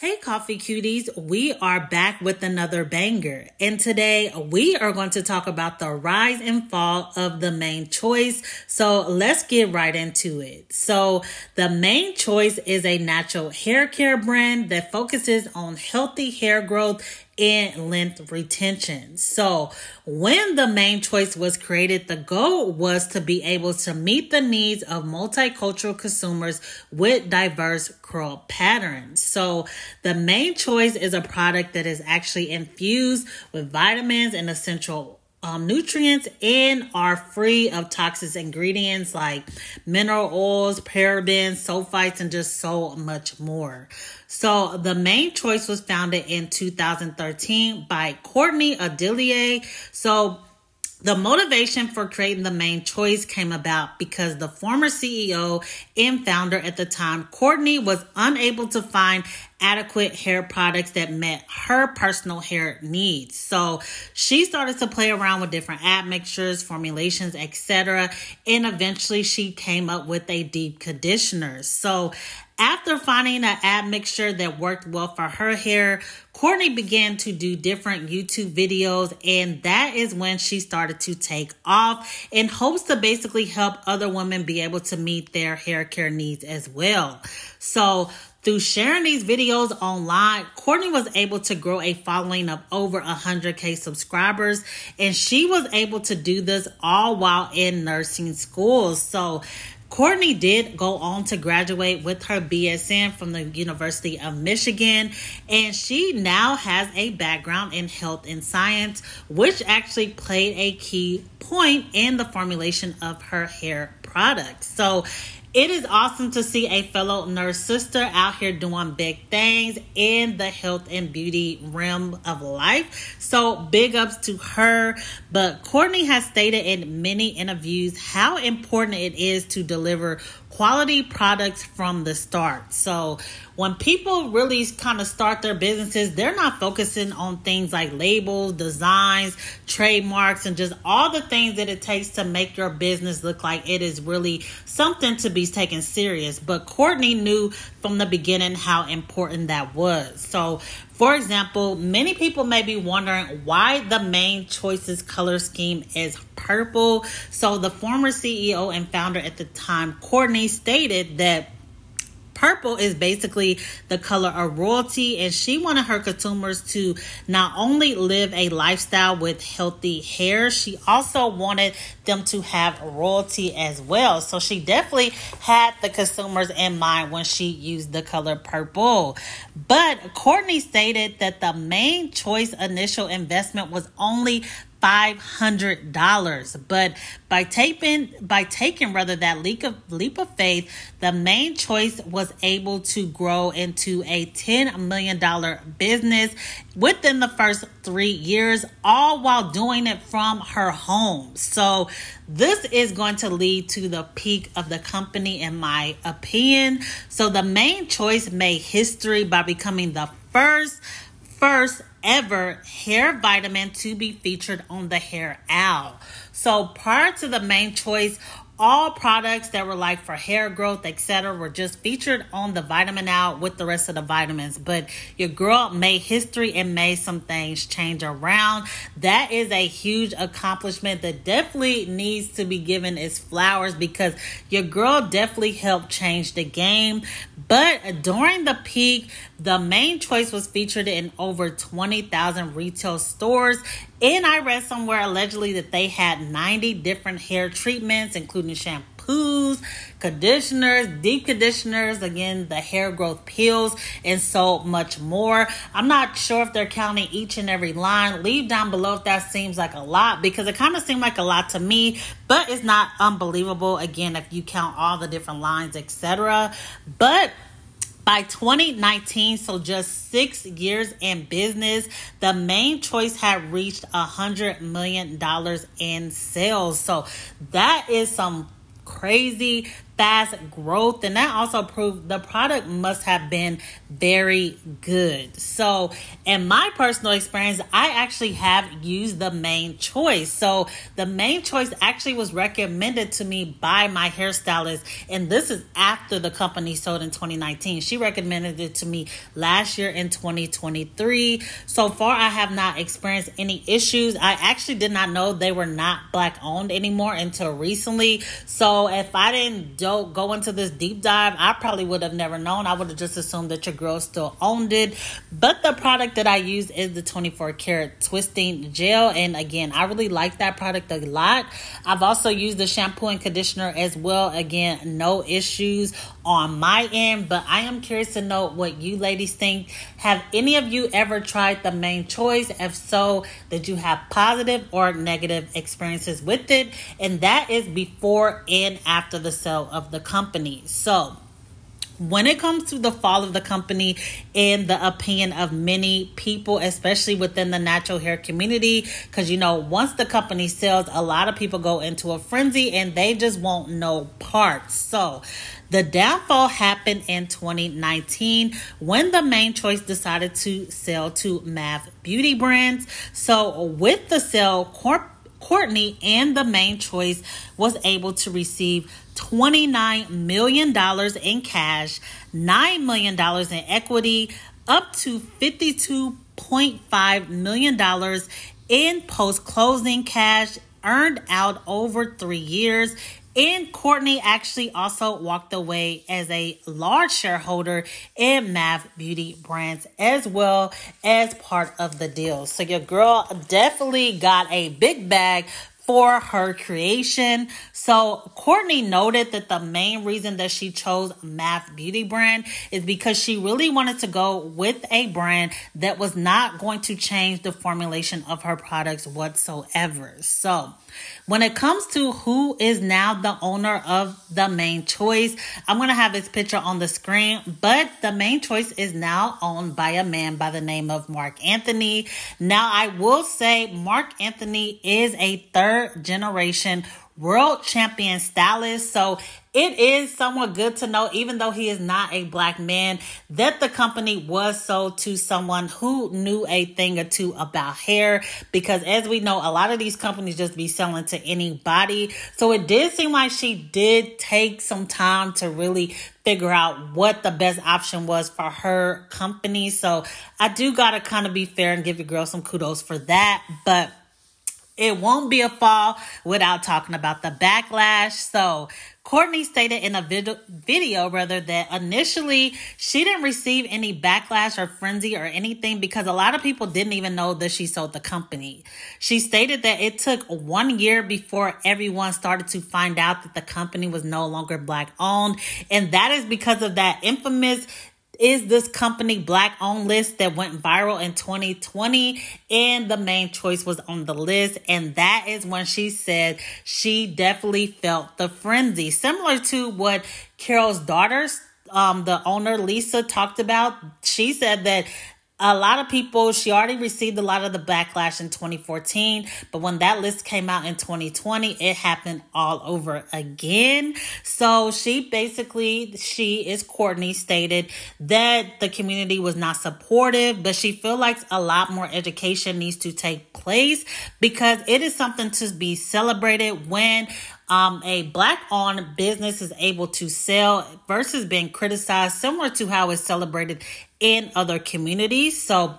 Hey coffee cuties, we are back with another banger, and today we are going to talk about the rise and fall of the Mane Choice. So let's get right into it. So the Mane Choice is a natural hair care brand that focuses on healthy hair growth and length retention. So when the Mane Choice was created, the goal was to be able to meet the needs of multicultural consumers with diverse curl patterns. So the Mane Choice is a product that is actually infused with vitamins and essential nutrients and are free of toxic ingredients like mineral oils, parabens, sulfites, and just so much more. So the Mane Choice was founded in 2013 by Courtney. So the motivation for creating the Mane Choice came about because the former CEO and founder at the time, Courtney, was unable to find adequate hair products that met her personal hair needs. So she started to play around with different admixtures, formulations, etc. And eventually she came up with a deep conditioner. So after finding an admixture that worked well for her hair, Courtney began to do different YouTube videos, and that is when she started to take off in hopes to basically help other women be able to meet their hair care needs as well. So through sharing these videos online, Courtney was able to grow a following of over 100K subscribers, and she was able to do this all while in nursing school. So Courtney did go on to graduate with her BSN from the University of Michigan, and she now has a background in health and science, which actually played a key point in the formulation of her hair products. So it is awesome to see a fellow nurse sister out here doing big things in the health and beauty realm of life. So big ups to her. But Courtney has stated in many interviews how important it is to deliver quality products from the start. So when people really kind of start their businesses, they're not focusing on things like labels, designs, trademarks, and just all the things that it takes to make your business look like it is really something to be taken serious. But Courtney knew from the beginning how important that was. So for example, many people may be wondering why the Mane Choice's color scheme is purple. So the former CEO and founder at the time, Courtney, stated that purple is basically the color of royalty, and she wanted her consumers to not only live a lifestyle with healthy hair, she also wanted them to have royalty as well. So she definitely had the consumers in mind when she used the color purple. But Courtney stated that the Mane Choice initial investment was only $500, but by taking that leap of faith, the Mane Choice was able to grow into a $10 million business within the first 3 years, all while doing it from her home. So this is going to lead to the peak of the company, in my opinion. So the Mane Choice made history by becoming the first ever hair vitamin to be featured on the Hair Owl. So prior to the Mane Choice, all products that were like for hair growth, etc., were just featured on the Vitamin Owl with the rest of the vitamins. But your girl made history and made some things change around. That is a huge accomplishment that definitely needs to be given its flowers, because your girl definitely helped change the game. But during the peak, the Mane Choice was featured in over 20,000 retail stores. And I read somewhere allegedly that they had 90 different hair treatments, including shampoos, conditioners, deep conditioners, again, the hair growth pills, and so much more. I'm not sure if they're counting each and every line. Leave down below if that seems like a lot, because it kind of seemed like a lot to me, but it's not unbelievable, again, if you count all the different lines, etc. But by 2019, so just 6 years in business, the Mane Choice had reached $100 million in sales. So that is some crazy fast growth, and that also proved the product must have been very good. So in my personal experience, I actually have used the Main Choice. So the Main Choice actually was recommended to me by my hairstylist, and this is after the company sold in 2019. She recommended it to me last year in 2023. So far, I have not experienced any issues. I actually did not know they were not Black owned anymore until recently. So if I didn't go into this deep dive, I probably would have never known. I would have just assumed that your girl still owned it. But the product that I use is the 24 karat twisting gel, and again, I really like that product a lot. I've also used the shampoo and conditioner as well. Again, no issues on my end, but I am curious to know what you ladies think. Have any of you ever tried the Main Choice? If so, did you have positive or negative experiences with it? And that is before and after the sale of the company. So when it comes to the fall of the company, in the opinion of many people, especially within the natural hair community, because once the company sells, a lot of people go into a frenzy and they just want no parts. So the downfall happened in 2019 when the Main Choice decided to sell to Mav Beauty brands. So with the sale, Courtney and the Main Choice was able to receive $29 million in cash, $9 million in equity, up to $52.5 million in post-closing cash earned out over 3 years. And Courtney actually also walked away as a large shareholder in Mav Beauty brands as well as part of the deal. So your girl definitely got a big bag for her creation. So Courtney noted that the main reason that she chose Mav Beauty brand is because she really wanted to go with a brand that was not going to change the formulation of her products whatsoever. So when it comes to who is now the owner of the Main Choice, I'm going to have his picture on the screen, but the Main Choice is now owned by a man by the name of Mark Anthony. Now, I will say Mark Anthony is a third generation world champion stylist. So it is somewhat good to know, even though he is not a Black man, that the company was sold to someone who knew a thing or two about hair. Because as we know, a lot of these companies just be selling to anybody. So it did seem like she did take some time to really figure out what the best option was for her company. So I do got to kind of be fair and give your girl some kudos for that. But it won't be a fall without talking about the backlash. So Courtney stated in a video that initially she didn't receive any backlash or frenzy or anything because a lot of people didn't even know that she sold the company. She stated that it took 1 year before everyone started to find out that the company was no longer Black owned. And that is because of that infamous "Is this company Black owned" list that went viral in 2020, and the Main Choice was on the list. And that is when she said she definitely felt the frenzy, similar to what Carol's daughter, the owner Lisa, talked about. She said that a lot of people, she already received a lot of the backlash in 2014, but when that list came out in 2020, it happened all over again. So she is Courtney, stated that the community was not supportive, but she feels like a lot more education needs to take place because it is something to be celebrated when a Black-owned business is able to sell versus being criticized, similar to how it's celebrated in other communities. So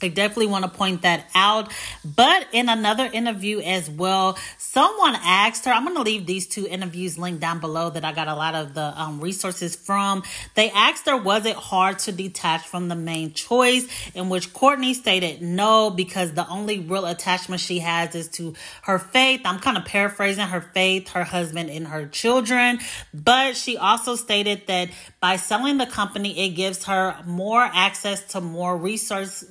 I definitely want to point that out. But in another interview as well, someone asked her, I'm going to leave these two interviews linked down below that I got a lot of the resources from. They asked her, was it hard to detach from the Main Choice? In which Courtney stated no, because the only real attachment she has is to her faith. I'm kind of paraphrasing: her faith, her husband, and her children. But she also stated that by selling the company, it gives her more access to more resources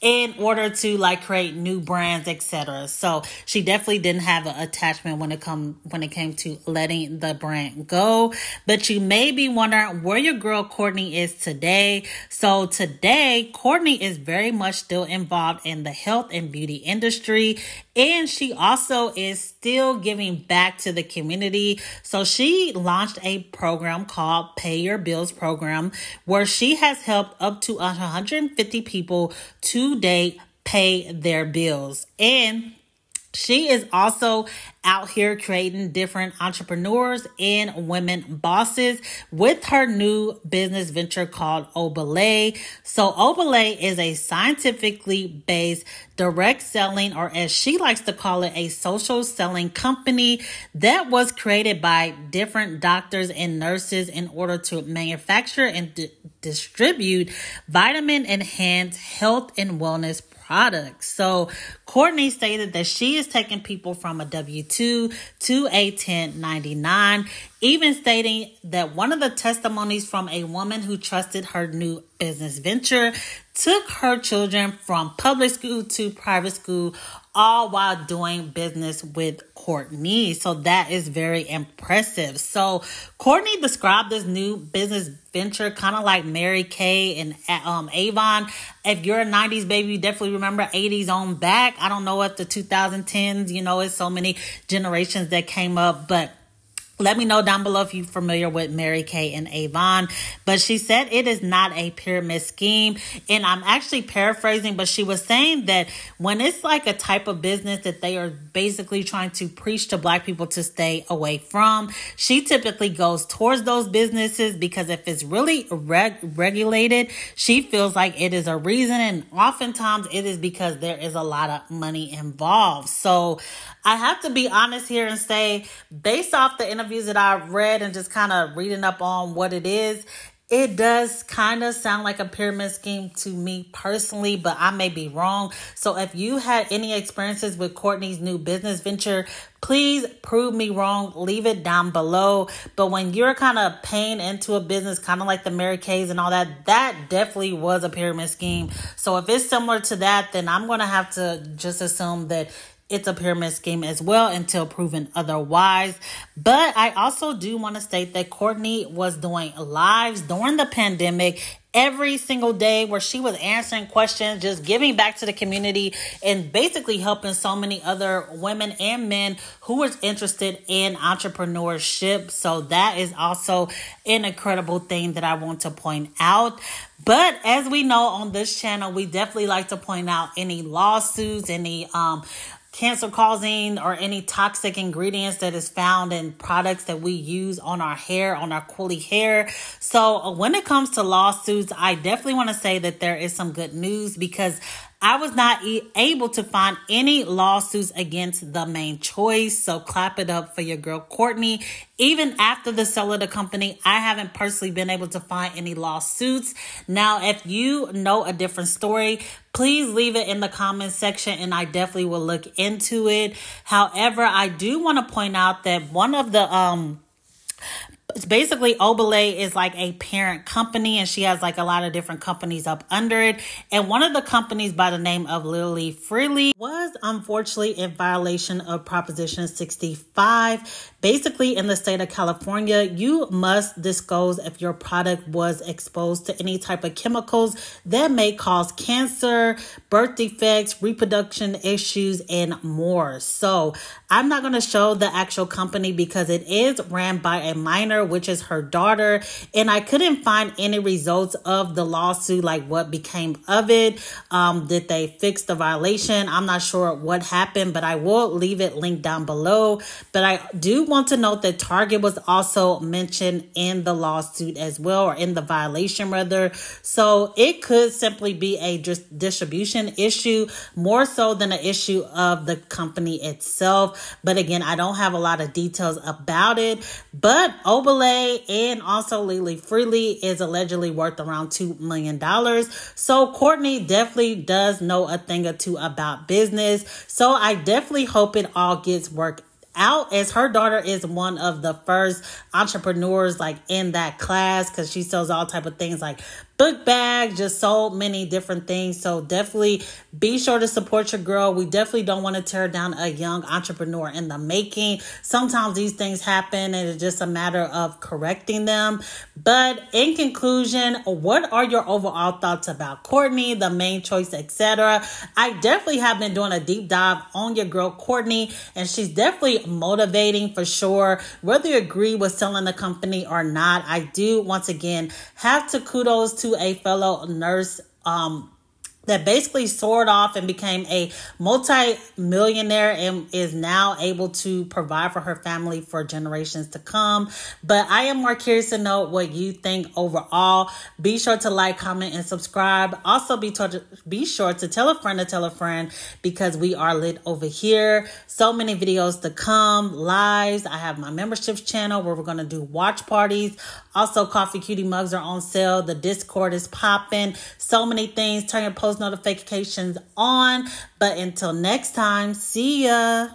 in order to create new brands, etc. So she definitely didn't have an attachment when it came to letting the brand go. But you may be wondering where your girl Courtney is today. So today, Courtney is very much still involved in the health and beauty industry, and she also is still giving back to the community. So she launched a program called Pay Your Bills program, where she has helped up to 150 people to date pay their bills. And she is also out here creating different entrepreneurs and women bosses with her new business venture called Olbali. So Olbali is a scientifically based direct selling, or as she likes to call it, a social selling company that was created by different doctors and nurses in order to manufacture and distribute vitamin enhanced health and wellness products. So Courtney stated that she is taking people from a W-2 to a 1099, even stating that one of the testimonies from a woman who trusted her new business venture took her children from public school to private school, all while doing business with Courtney. So that is very impressive. So Courtney described this new business venture kind of like Mary Kay and Avon. If you're a 90s baby, you definitely remember 80s on back. I don't know what the 2010s, it's so many generations that came up, but let me know down below if you're familiar with Mary Kay and Avon. But she said it is not a pyramid scheme. And I'm actually paraphrasing, but she was saying that when it's like a type of business that they are basically trying to preach to Black people to stay away from, she typically goes towards those businesses because if it's really regulated, she feels like it is a reason. And oftentimes it is because there is a lot of money involved. So I have to be honest here and say, based off the interviews that I've read and just kind of reading up on what it is, it does kind of sound like a pyramid scheme to me personally, but I may be wrong. So if you had any experiences with Courtney's new business venture, please prove me wrong. Leave it down below. But when you're kind of paying into a business, kind of like the Mary Kays and all that, that definitely was a pyramid scheme. So if it's similar to that, then I'm going to have to just assume that it's a pyramid scheme as well until proven otherwise. But I also do want to state that Courtney was doing lives during the pandemic every single day where she was answering questions, just giving back to the community and basically helping so many other women and men who were interested in entrepreneurship. So that is also an incredible thing that I want to point out. But as we know on this channel, we definitely like to point out any lawsuits, any cancer causing or any toxic ingredients that is found in products that we use on our hair, on our curly hair. So when it comes to lawsuits, I definitely want to say that there is some good news because I was not able to find any lawsuits against the main choice. So clap it up for your girl, Courtney. Even after the sale of the company, I haven't personally been able to find any lawsuits. Now, if you know a different story, please leave it in the comment section and I definitely will look into it. However, I do want to point out that one of the basically Olbali is like a parent company and she has like a lot of different companies up under it. And one of the companies by the name of Lily Freely was unfortunately in violation of Proposition 65. Basically in the state of California, you must disclose if your product was exposed to any type of chemicals that may cause cancer, birth defects, reproduction issues, and more. So I'm not going to show the actual company because it is ran by a minor, which is her daughter. And I couldn't find any results of the lawsuit, like what became of it. Did they fix the violation? I'm not sure what happened, but I will leave it linked down below. But I do want to note that Target was also mentioned in the lawsuit as well, or in the violation rather. So it could simply be a just distribution issue more so than an issue of the company itself. But again, I don't have a lot of details about it. But Olbali and also Lily Freely is allegedly worth around $2 million. So Courtney definitely does know a thing or two about business. So I definitely hope it all gets worked out, as her daughter is one of the first entrepreneurs like in that class, because she sells all type of things like book bag, just so many different things. So definitely be sure to support your girl. We definitely don't want to tear down a young entrepreneur in the making. Sometimes these things happen and it's just a matter of correcting them. But in conclusion, what are your overall thoughts about Courtney, the main choice, etc.? I definitely have been doing a deep dive on your girl Courtney, and she's definitely motivating for sure. Whether you agree with selling the company or not, I do once again have to kudos to a fellow nurse that basically soared off and became a multi-millionaire and is now able to provide for her family for generations to come. But I am more curious to know what you think overall. Be sure to like, comment, and subscribe. Also, be sure to tell a friend because we are lit over here. So many videos to come, lives. I have my memberships channel where we're going to do watch parties. Also, Coffee Cutie mugs are on sale. The Discord is popping. So many things. Turn your post notifications on. But until next time, see ya.